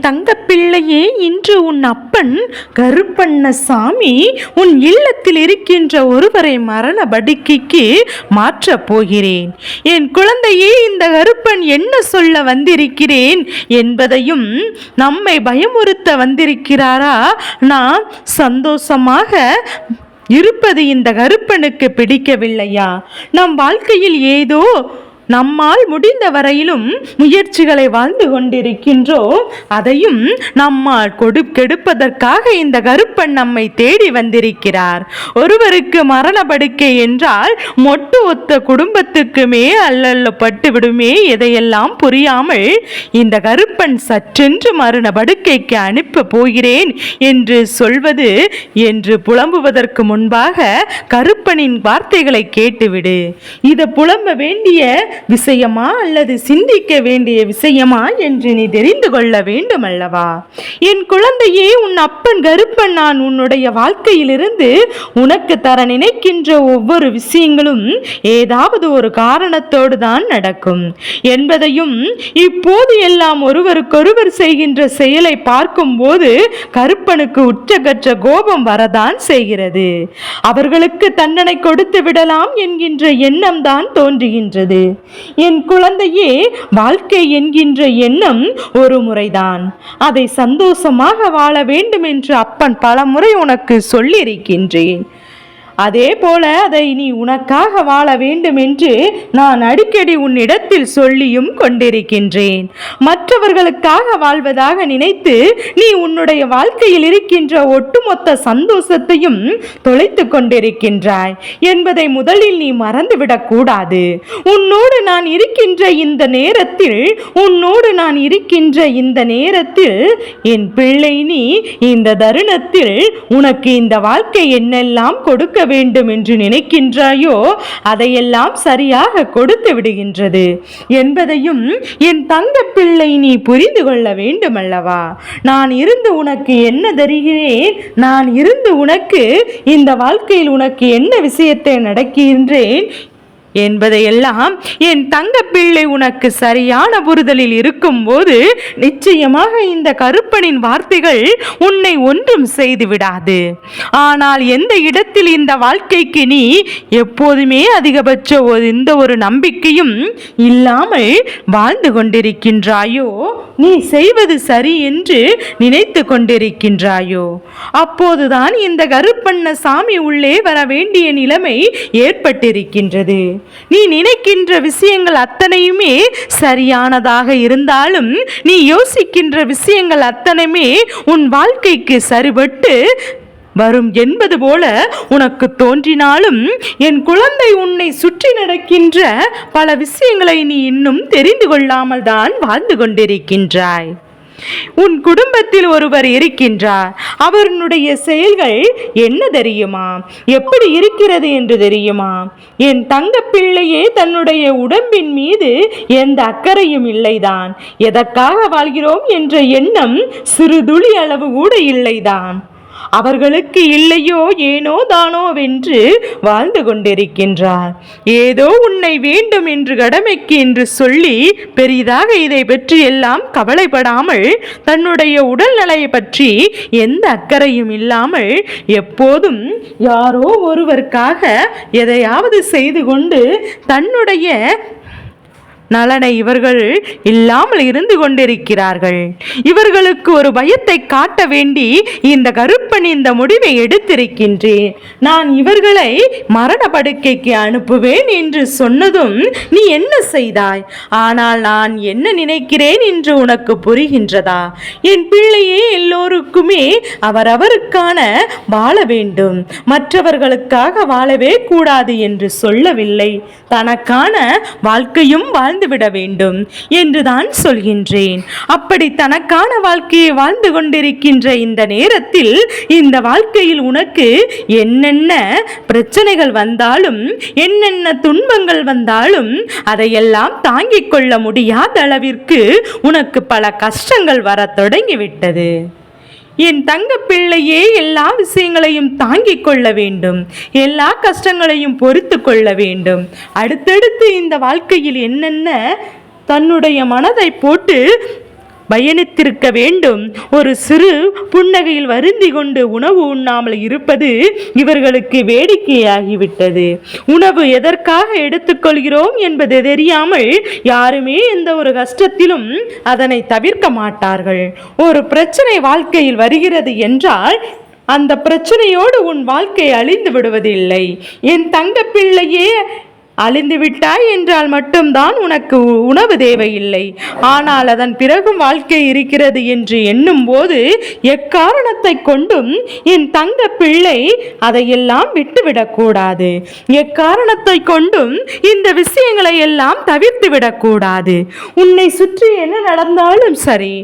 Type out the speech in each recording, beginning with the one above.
தங்கப்பிள்ளையே, இன்று உன் அப்பன் கருப்பண்ணசாமி உன் இல்லத்தில் இருக்கின்ற ஒருவரை மரண படுக்கைக்கு மாற்றப் போகிறேன். என் குழந்தையே, இந்த கருப்பன் என்ன சொல்ல வந்திருக்கிறேன் என்பதையும் நம்மை பயமுறுத்த வந்திருக்கிறாரா? நாம் சந்தோஷமாக இருப்பது இந்த கருப்பனுக்கு பிடிக்கவில்லையா? நம் வாழ்க்கையில் ஏதோ நம்மால் முடிந்த வரையிலும் முயற்சிகளை வாழ்ந்து கொண்டிருக்கின்றோம். அதையும் நம்மால் கெடுப்பதற்காக இந்த கருப்பன் நம்மை தேடி வந்திருக்கிறார். ஒருவருக்கு மரண படுக்கை என்றால் மொட்டு ஒத்த குடும்பத்துக்குமே அல்லப்பட்டு விடுமே. எதையெல்லாம் புரியாமல் இந்த கருப்பன் சற்றென்று மரண படுக்கைக்கு அனுப்ப போகிறேன் என்று சொல்வது என்று புலம்புவதற்கு முன்பாக கருப்பனின் வார்த்தைகளை கேட்டுவிடு. இதை புலம்ப வேண்டிய விஷயமா அல்லது சிந்திக்க வேண்டிய விஷயமா என்று நீ தெரிந்து கொள்ள வேண்டும் அல்லவா? என் குழந்தையே, உன் அப்பன் கருப்பன் நான் உன்னுடைய வாழ்க்கையிலிருந்து உனக்கு தர நினைக்கின்ற ஒவ்வொரு விஷயங்களும் ஏதாவது ஒரு காரணத்தோடு தான் நடக்கும் என்பதையும் இப்போது எல்லாம் ஒருவருக்கொருவர் செய்கின்ற செயலை பார்க்கும் போது கருப்பனுக்கு உச்சகற்ற கோபம் வரதான் செய்கிறது. அவர்களுக்கு தண்டனை கொடுத்து விடலாம் என்கின்ற எண்ணம் தான் தோன்றுகின்றது. என் குழந்தையே, வாழ்க்கை என்கின்ற எண்ணம் ஒரு முறைதான். அதை சந்தோஷமாக வாழ வேண்டும் என்று அப்பன் பல முறை உனக்கு சொல்லியிருக்கின்றேன். அதே போல அதை நீ உனக்காக வாழ வேண்டும் என்று நான் அடிக்கடி உன்னிடத்தில் சொல்லியும் கொண்டிருக்கின்றேன். மற்றவர்களுக்காக வாழ்வதாக நினைத்து நீ உன்னுடைய வாழ்க்கையில் இருக்கின்ற ஒட்டுமொத்த சந்தோஷத்தையும் தொலைத்து கொண்டிருக்கின்றாய் என்பதை முதலில் நீ மறந்துவிடக் கூடாது. உன்னோடு நான் இருக்கின்ற இந்த நேரத்தில் என் பிள்ளை, நீ இந்த தருணத்தில் உனக்கு இந்த வாழ்க்கை என்னெல்லாம் கொடுக்க வேண்டும் என்று நினைக்கின்றாயோ அதையெல்லாம் சரியாக கொடுத்து விடுகின்றது என்பதையும் என் தங்க பிள்ளை நீ புரிந்து கொள்ள வேண்டும் அல்லவா? நான் இருந்து உனக்கு என்ன தருகிறேன், நான் இருந்து உனக்கு இந்த வாழ்க்கையில் உனக்கு என்ன விஷயத்தை நடக்கின்றேன் என்பதையெல்லாம் என் தங்க பிள்ளை உனக்கு சரியான புரிதலில் இருக்கும் போது நிச்சயமாக இந்த கருப்பனின் வார்த்தைகள் உன்னை ஒன்றும் செய்து விடாது. ஆனால் எந்த இடத்தில் இந்த வாழ்க்கைக்கு நீ எப்போதுமே அதிகபட்ச இந்த ஒரு நம்பிக்கையும் இல்லாமல் வாழ்ந்து கொண்டிருக்கின்றாயோ, நீ செய்வது சரி என்று நினைத்து கொண்டிருக்கின்றாயோ, அப்போதுதான் இந்த கருப்பண்ணசாமி உள்ளே வர வேண்டிய நிலைமை ஏற்பட்டிருக்கின்றது. நீ நினைக்கின்ற விஷயங்கள் அத்தனையுமே சரியானதாக இருந்தாலும், நீ யோசிக்கின்ற விஷயங்கள் அத்தனையுமே உன் வாழ்க்கைக்கு சரிபட்டு வரும் என்பது போல உனக்கு தோன்றினாலும், என் குழந்தை, உன்னை சுற்றி நடக்கின்ற பல விஷயங்களை நீ இன்னும் தெரிந்து கொள்ளாமல் தான் வாழ்ந்து கொண்டிருக்கின்றாய். உன் குடும்பத்தில் ஒருவர் இருக்கின்றார். அவருடைய செயல்கள் என்ன தெரியுமா? எப்படி இருக்கிறது என்று தெரியுமா? என் தங்க பிள்ளையே, தன்னுடைய உடம்பின் மீது எந்த அக்கறையும் இல்லைதான். எதற்காக வாழ்கிறோம் என்ற எண்ணம் சிறு துளி அளவு கூட இல்லைதான். அவர்களுக்கு இல்லையோ ஏனோ தானோ வென்று வாழ்ந்து கொண்டிருக்கின்றார். ஏதோ உன்னை வேண்டும் என்று கடமைக்கு என்று சொல்லி பெரிதாக இதை பற்றி எல்லாம் கவலைப்படாமல், தன்னுடைய உடல்நிலையை பற்றி எந்த அக்கறையும் இல்லாமல் எப்போதும் யாரோ ஒருவருக்காக எதையாவது செய்து கொண்டு தன்னுடைய நலனை இவர்கள் இல்லாமல் இருந்து கொண்டிருக்கிறார்கள். இவர்களுக்கு ஒரு பயத்தை காட்ட வேண்டி இந்த கருப்பன் இந்த முடிவை எடுத்திருக்கின்றேன். நான் இவர்களை மரண படுக்கைக்கு அனுப்புவேன் என்று சொன்னதும் நீ என்ன செய்தாய்? ஆனால் நான் என்ன நினைக்கிறேன் என்று உனக்கு புரிகின்றதா? என் பிள்ளையே, எல்லோருக்குமே அவரவருக்கான வாழ வேண்டும், மற்றவர்களுக்காக வாழவே கூடாது என்று சொல்லவில்லை. தனக்கான வாழ்க்கையும் வாழ்ந்துவிட வேண்டும் என்றுதான் சொல்கின்றேன். அப்படி தனக்கான வாழ்க்கையை வாழ்ந்து கொண்டிருக்கின்ற இந்த நேரத்தில் இந்த வாழ்க்கையில் உனக்கு என்னென்ன பிரச்சனைகள் வந்தாலும், என்னென்ன துன்பங்கள் வந்தாலும் அதையெல்லாம் தாங்கிக் கொள்ள முடியாத அளவிற்கு உனக்கு பல கஷ்டங்கள் வர தொடங்கிவிட்டது. என் தங்க பிள்ளையே, எல்லா விஷயங்களையும் தாங்கிக் கொள்ள வேண்டும், எல்லா கஷ்டங்களையும் பொறுத்து கொள்ள வேண்டும். அடுத்தடுத்து இந்த வாழ்க்கையில் என்னென்ன தன்னுடைய மனதை போட்டு பயணித்திருக்க வேண்டும். ஒரு சிறு புன்னகையில் வருந்தி கொண்டு உணவு உண்ணாமல் இருப்பது இவர்களுக்கு வேடிக்கையாகிவிட்டது. உணவு எதற்காக எடுத்துக்கொள்கிறோம் என்பது தெரியாமல் யாருமே எந்த ஒரு கஷ்டத்திலும் அதனை தவிர்க்க மாட்டார்கள். ஒரு பிரச்சனை வாழ்க்கையில் வருகிறது என்றால் அந்த பிரச்சனையோடு உன் வாழ்க்கை அழிந்து விடுவதில்லை. என் தங்க பிள்ளையே, அழிந்து விட்டாய் என்றால் மட்டும்தான் உனக்கு உணவு தேவையில்லை. ஆனால் அதன் பிறகும் வாழ்க்கை இருக்கிறது என்று எண்ணும் போது எக்காரணத்தை கொண்டும் என் தங்க பிள்ளை அதையெல்லாம் விட்டுவிடக்கூடாது. எக்காரணத்தை கொண்டும் இந்த விஷயங்களை எல்லாம் தவிர்த்து விடக்கூடாது. உன்னை சுற்றி என்ன நடந்தாலும் சரி,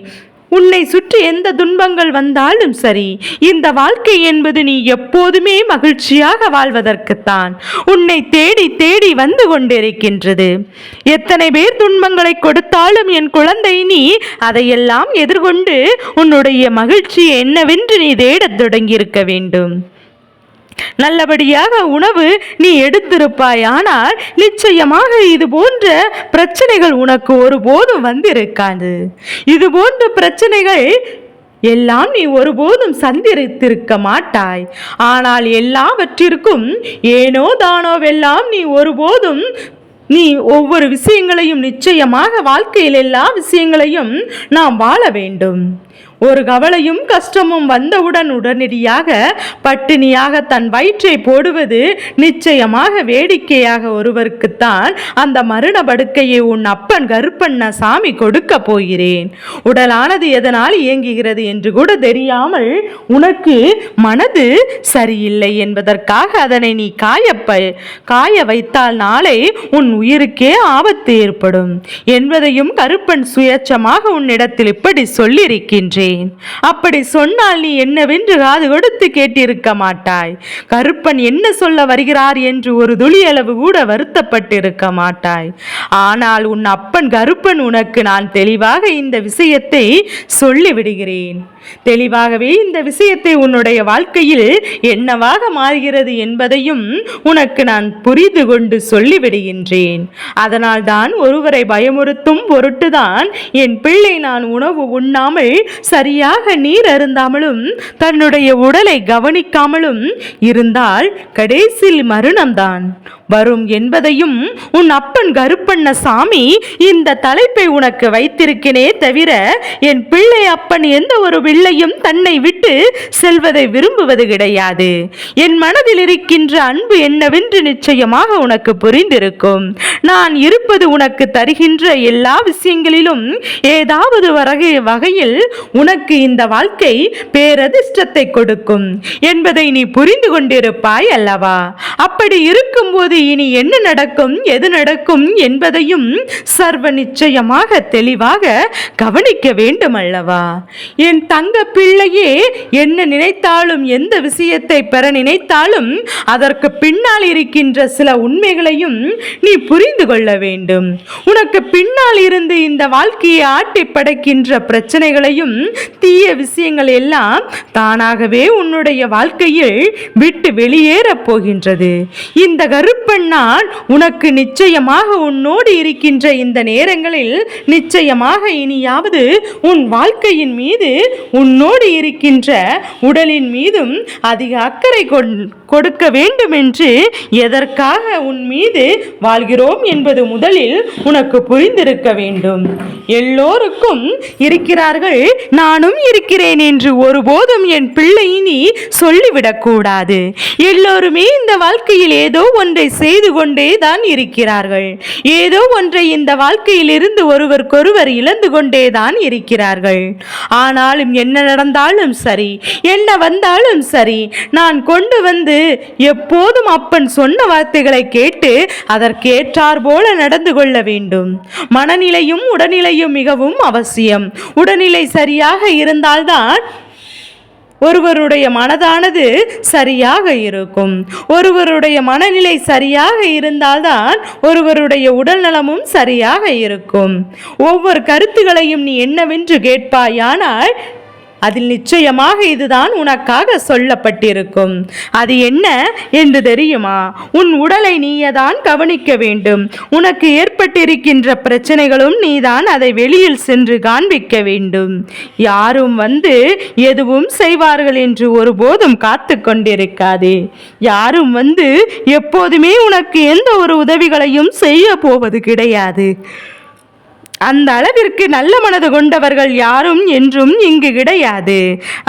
உன்னை சுற்றி எந்த துன்பங்கள் வந்தாலும் சரி, இந்த வாழ்க்கை என்பது நீ எப்போதுமே மகிழ்ச்சியாக வாழ்வதற்குத்தான் உன்னை தேடி தேடி வந்து கொண்டிருக்கின்றது. எத்தனை பேர் துன்பங்களை கொடுத்தாலும் என் குழந்தை, நீ அதையெல்லாம் எதிர்கொண்டு உன்னுடைய மகிழ்ச்சி என்னவென்று நீ தேடத் தொடங்கியிருக்க வேண்டும். நல்லபடியாக உணவு நீ எடுத்திருப்பாய். ஆனால் நிச்சயமாக இது போன்ற பிரச்சனைகள் உனக்கு ஒருபோதும் வந்திருக்காது. இது போன்ற பிரச்சனைகள் எல்லாம் நீ ஒருபோதும் சந்தித்திருக்க மாட்டாய். ஆனால் எல்லாவற்றிற்கும் ஏனோ தானோவெல்லாம் நீ ஒவ்வொரு விஷயங்களையும் நிச்சயமாக வாழ்க்கையில் எல்லா விஷயங்களையும் நாம் வாழ வேண்டும். ஒரு கவலையும் கஷ்டமும் வந்தவுடன் உடனடியாக பட்டினியாக தன் வயிற்றை போடுவது நிச்சயமாக வேடிக்கையாக ஒருவருக்குத்தான் அந்த மரண படுக்கையை உன் அப்பன் கருப்பண்ண சாமி கொடுக்க போகிறேன். உடலானது எதனால் இயங்குகிறது என்று கூட தெரியாமல் உனக்கு மனது சரியில்லை என்பதற்காக அதனை நீ காய வைத்தால் நாளை உன் உயிருக்கே ஆபத்து ஏற்படும் என்பதையும் கருப்பன் சுயேச்சமாக உன்னிடத்தில் இப்படி சொல்லியிருக்கின்றேன். அப்படி சொன்னால் நீ என்னவென்று காது கொடுத்து கேட்டிருக்க மாட்டாய். கருப்பன் என்ன சொல்ல வருகிறார் என்று ஒரு துளியளவு கூட வருத்தப்பட்டிருக்க மாட்டாய். ஆனால் உன் அப்பன் கருப்பன் உனக்கு நான் தெளிவாக இந்த விஷயத்தை சொல்லிவிடுகிறேன். தெளிவாகவே இந்த விஷயத்தை உன்னுடைய வாழ்க்கையில் என்னவாக மாறுகிறது என்பதையும் உனக்கு நான் புரிந்து கொண்டு சொல்லிவிடுகின்றேன். அதனால் தான் ஒருவரை பயமுறுத்தும் பொருட்டுதான் என் பிள்ளை நான் உணவு உண்ணாமல் சரியாக நீர் அருந்தாமலும் தன்னுடைய உடலை கவனிக்காமலும் இருந்தால் கடைசியில் மரணம்தான் வரும் என்பதையும் உன் அப்பன் கருப்பண்ண சாமி இந்த தலைப்பை உனக்கு வைத்திருக்கிறேனே தவிர என் பிள்ளை அப்பன் எந்த ஒரு பிள்ளையும் தன்னை விட்டு செல்வதை விரும்புவது கிடையாது. என் மனதில் இருக்கின்ற அன்பு என்னவென்று நிச்சயமாக உனக்கு புரிந்திருக்கும். நான் இருப்பது உனக்கு தருகின்ற எல்லா விஷயங்களிலும் ஏதாவது வகையில் உனக்கு இந்த வாழ்க்கை பேரதிர்ஷ்டத்தை கொடுக்கும் என்பதை நீ புரிந்து கொண்டிருப்பாய் அல்லவா? அப்படி இருக்கும்போது இனி என்ன நடக்கும், எது நடக்கும் என்பதையும் சர்வ நிச்சயமாக தெளிவாக கவனிக்க வேண்டும் அல்லவா? என் தங்க பிள்ளையே, என்ன நினைத்தாலும் எந்த விஷயத்தை பெற நினைத்தாலும் அதற்கு பின்னால் இருக்கின்ற சில உண்மைகளையும் நீ புரிந்து கொள்ள வேண்டும். உனக்கு பின்னால் இருந்து இந்த வாழ்க்கையை ஆட்டி படைக்கின்ற பிரச்சனைகளையும் தீய விஷயங்கள் எல்லாம் தானாகவே உன்னுடைய வாழ்க்கையில் விட்டு வெளியேறப் போகின்றது. இந்த கருப்பன் நான் உனக்கு நிச்சயமாக உன்னோடு இருக்கின்ற இந்த நேரங்களில் நிச்சயமாக இனியாவது உன் வாழ்க்கையின் மீது உன்னோடு இருக்கின்ற உடலின் மீதும் அதிக அக்கறை கொடுக்க வேண்டும் என்று எதற்காக உன் மீது வாழ்கிறோம் என்பது முதலில் உனக்கு புரிந்திருக்க வேண்டும். எல்லோருக்கும் இருக்கிறார்கள், நானும் இருக்கிறேன் என்று ஒருபோதும் என் பிள்ளை நீ சொல்லிவிடக்கூடாது. எல்லோருமே இந்த வாழ்க்கையில் ஏதோ ஒன்றை செய்து கொண்டே தான் இருக்கிறார்கள். ஏதோ ஒன்றை இந்த வாழ்க்கையில் இருந்து ஒருவருக்கொருவர் இழந்து கொண்டே தான் இருக்கிறார்கள். ஆனாலும் என்ன நடந்தாலும் சரி, என்ன வந்தாலும் சரி, நான் கொண்டு வந்து எப்போதும் அப்பன் சொன்ன வார்த்தைகளை கேட்டு அதற்கேற்றார் போல நடந்து கொள்ள வேண்டும். மனநிலையும் உடல்நிலையும் மிகவும் அவசியம். உடல்நிலை சரியாக இருந்தால்தான் ஒருவருடைய மனதானது சரியாக இருக்கும். ஒருவருடைய மனநிலை சரியாக இருந்தால்தான் ஒருவருடைய உடல் நலமும் சரியாக இருக்கும். ஒவ்வொரு கருத்துகளையும் நீ என்னவென்று கேட்பாயானால் அதில் நிச்சயமாக இதுதான் உனக்காக சொல்லப்பட்டிருக்கும். அது என்ன என்று தெரியுமா? உன் உடலை நீயேதான் கவனிக்க வேண்டும். உனக்கு ஏற்பட்டிருக்கின்ற பிரச்சனைகளும் நீதான் அதை வெளியில் சென்று காண்பிக்க வேண்டும். யாரும் வந்து எதுவும் செய்வார்கள் என்று ஒருபோதும் காத்து கொண்டிருக்காதே. யாரும் வந்து எப்போதுமே உனக்கு எந்த ஒரு உதவிகளையும் செய்ய போவது கிடையாது. அந்த அளவிற்கு நல்ல மனது கொண்டவர்கள் யாரும் என்றும் இங்கு கிடையாது.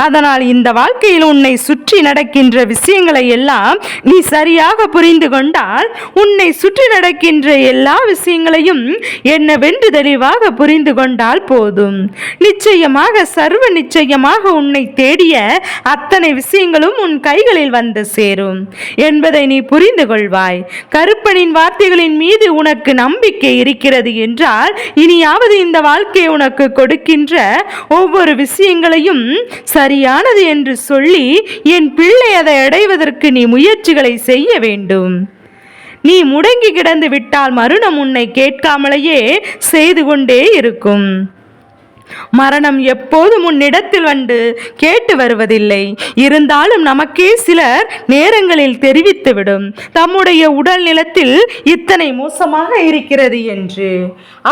அதனால் இந்த வாழ்க்கையில் உன்னை சுற்றி நடக்கின்ற விஷயங்களை எல்லாம் நீ சரியாக புரிந்து கொண்டால் உன்னை சுற்றி நடக்கின்ற எல்லா விஷயங்களையும் என்னவென்று தெளிவாக புரிந்து கொண்டால் போதும். நிச்சயமாக சர்வ நிச்சயமாக உன்னை தேடிய அத்தனை விஷயங்களும் உன் கைகளில் வந்து சேரும் என்பதை நீ புரிந்து கொள்வாய். கருப்பனின் வார்த்தைகளின் மீது உனக்கு நம்பிக்கை இருக்கிறது என்றால் இனியாவது இந்த வாழ்க்கை உனக்கு கொடுக்கின்ற ஒவ்வொரு விஷயங்களையும் சரியானது என்று சொல்லி என் பிள்ளை அதை அடைவதற்கு நீ முயற்சிகளை செய்ய வேண்டும். நீ முடங்கி கிடந்து விட்டால் மரணம் உன்னை கேட்காமலேயே செய்து கொண்டே இருக்கும். மரணம் எப்போதும் உன்னிடத்தில் வந்து கேட்டு வருவதில்லை. இருந்தாலும் நமக்கே சிலர் நேரங்களில் தெரிவித்துவிடும் தம்முடைய உடல் நிலத்தில் இத்தனை மோசமாக இருக்கிறது என்று.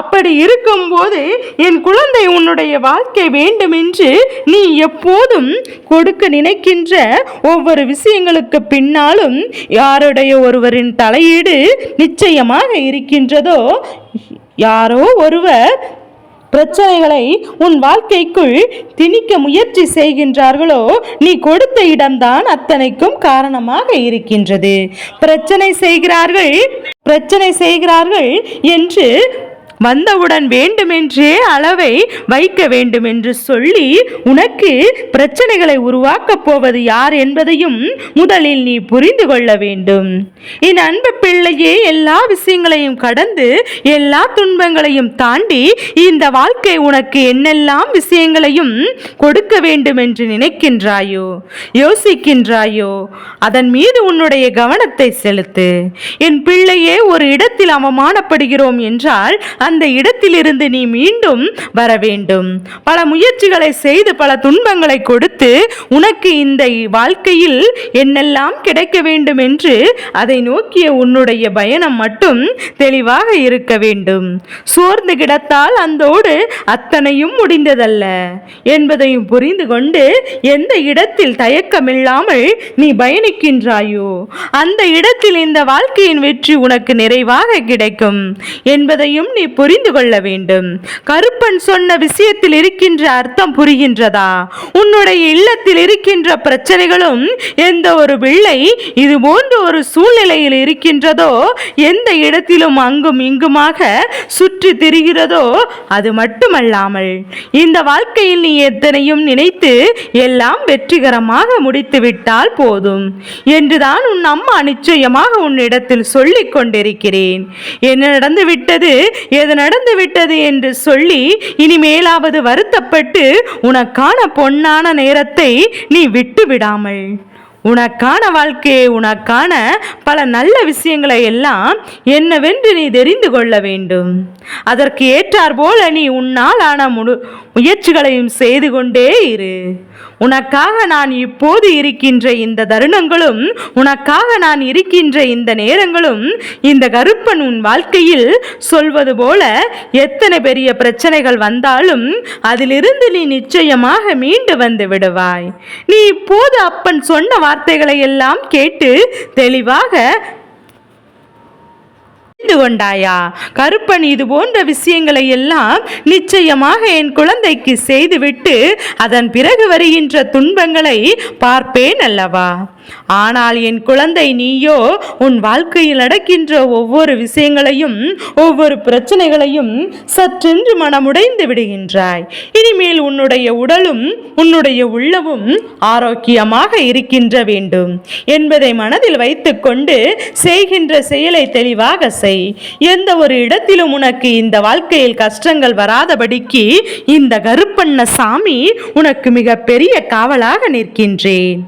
அப்படி இருக்கும்போது என் குழந்தை உன்னுடைய வாழ்க்கை வேண்டும் என்று நீ எப்போதும் கொடுக்க நினைக்கின்ற ஒவ்வொரு விஷயங்களுக்கு பின்னாலும் யாருடைய ஒருவரின் தலையீடு நிச்சயமாக இருக்கின்றதோ, யாரோ ஒருவர் பிரச்சனைகளை உன் வாழ்க்கைக்குள் திணிக்க முயற்சி செய்கின்றார்களோ, நீ கொடுத்த இடம்தான் அத்தனைக்கும் காரணமாக இருக்கின்றது. பிரச்சனை செய்கிறார்கள் என்று வந்தவுடன் வேண்டுமென்றே அளவை வைக்க வேண்டும் என்று சொல்லி உனக்கு பிரச்சனைகளை உருவாக்கப் போவது யார் என்பதையும் முதலில் நீ புரிந்து கொள்ள வேண்டும். என் அன்பு பிள்ளையே, எல்லா விஷயங்களையும் கடந்து எல்லா துன்பங்களையும் தாண்டி இந்த வாழ்க்கை உனக்கு என்னெல்லாம் விஷயங்களையும் கொடுக்க வேண்டும் என்று நினைக்கின்றாயோ, யோசிக்கின்றாயோ, அதன் மீது உன்னுடைய கவனத்தை செலுத்து. என் பிள்ளையே, ஒரு இடத்தில் அவமானப்படுகிறோம் என்றால் அந்த இடத்திலிருந்து நீ மீண்டும் வர வேண்டும். பல முயற்சிகளை செய்து பல துன்பங்களை கொடுத்து உனக்கு இந்த வாழ்க்கையில் என்னெல்லாம் கிடைக்க வேண்டும் என்று அதை நோக்கிய உன்னுடைய பயணம் மட்டும் தெளிவாக இருக்க வேண்டும். சோர்ந்து கிடத்தால் அந்தோடு அத்தனையும் முடிந்ததல்ல என்பதையும் புரிந்து கொண்டு எந்த இடத்தில் தயக்கமில்லாமல் நீ பயணிக்கின்றாயோ அந்த இடத்தில் இந்த வாழ்க்கையின் வெற்றி உனக்கு நிறைவாக கிடைக்கும் என்பதையும் நீ புரிந்து கொள்ள வேண்டும். கருப்பன் சொன்ன விஷயத்தில் இருக்கின்ற அர்த்தம் புரிகின்றதா? உன்னுடைய இல்லத்தில் இருக்கின்ற பிரச்சனைகளும் எந்த ஒரு பிள்ளை இது போன்ற ஒரு சூழ்நிலையில் இருக்கின்றதோ, எந்த இடத்திலும் அங்கும் இங்குமாக சுற்றி திரிகிறதோ, அது மட்டுமல்லாமல் இந்த வாழ்க்கையில் நீ எத்தனையும் நினைத்து எல்லாம் வெற்றிகரமாக முடித்து விட்டால் போதும் என்றுதான் உன் அம்மா நிச்சயமாக உன்னிடத்தில் சொல்லிக் கொண்டிருக்கிறேன். என்ன நடந்து விட்டது, எது நடந்து விட்டது என்று சொல்லி இனிமேலாவது வருத்தப்பட்டு உனக்கான பொன்னான நேரத்தை நீ விட்டு விடாமல் உனக்கான வாழ்க்கையை, உனக்கான பல நல்ல விஷயங்களை எல்லாம் என்னவென்று நீ தெரிந்து கொள்ள வேண்டும். அதற்கு ஏற்றார் போல நீ உன்னால் ஆன முயற்சிகளையும் செய்து கொண்டே இரு. உனக்காக நான் இப்போது இருக்கின்ற இந்த தருணங்களும், உனக்காக நான் இருக்கின்ற இந்த நேரங்களும், இந்த கருப்பன் உன் வாழ்க்கையில் சொல்வது போல எத்தனை பெரிய பிரச்சனைகள் வந்தாலும் அதிலிருந்து நீ நிச்சயமாக மீண்டு வந்து விடுவாய். நீ இப்போது அப்பன் சொன்ன வார்த்தைகளை எல்லாம் கேட்டு தெளிவாக கொண்டாயா? கருப்பன் இது போன்ற விஷயங்களை எல்லாம் நிச்சயமாக என் குழந்தைக்கு செய்துவிட்டு அதன் பிறகு வருகின்ற துன்பங்களை பார்ப்பேன் அல்லவா? ஆனால் என் குழந்தை, நீயோ உன் வாழ்க்கையில் நடக்கின்ற ஒவ்வொரு விஷயங்களையும், ஒவ்வொரு பிரச்சனைகளையும் சற்றென்று மனமுடைந்து விடுகின்றாய். இனிமேல் உன்னுடைய உடலும் உன்னுடைய உள்ளமும் ஆரோக்கியமாக இருக்கின்ற வேண்டும் என்பதை மனதில் வைத்துக்கொண்டு செய்கின்ற செயலை தெளிவாக செய். எந்த ஒரு இடத்திலும் உனக்கு இந்த வாழ்க்கையில் கஷ்டங்கள் வராதபடிக்கு இந்த கருப்பண்ண சாமி உனக்கு மிக பெரிய காவலாக நிற்கின்றேன்.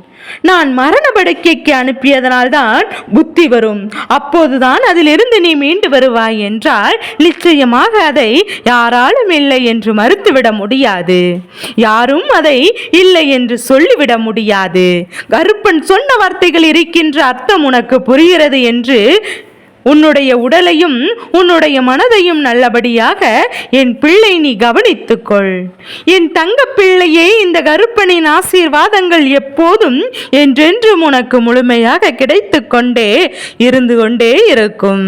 நான் மரண படுக்கைக்கு அனுப்பியதனால்தான் புத்தி வரும், அப்போதுதான் அதிலிருந்து நீ மீண்டு வருவாய் என்றால் நிச்சயமாக அதை யாராலும் இல்லை என்று மறுத்துவிட முடியாது. யாரும் அதை இல்லை என்று சொல்லிவிட முடியாது. கருப்பன் சொன்ன வார்த்தைகள் இருக்கின்ற அர்த்தம் உனக்கு புரிகிறது என்று உன்னுடைய உடலையும் உன்னுடைய மனதையும் நல்லபடியாக என் பிள்ளை நீ கவனித்துக்கொள். என் தங்க பிள்ளையே, இந்த கருப்பனின் ஆசீர்வாதங்கள் எப்போதும் என்றென்றும் உனக்கு முழுமையாக கிடைத்து கொண்டே இருந்து கொண்டே இருக்கும்.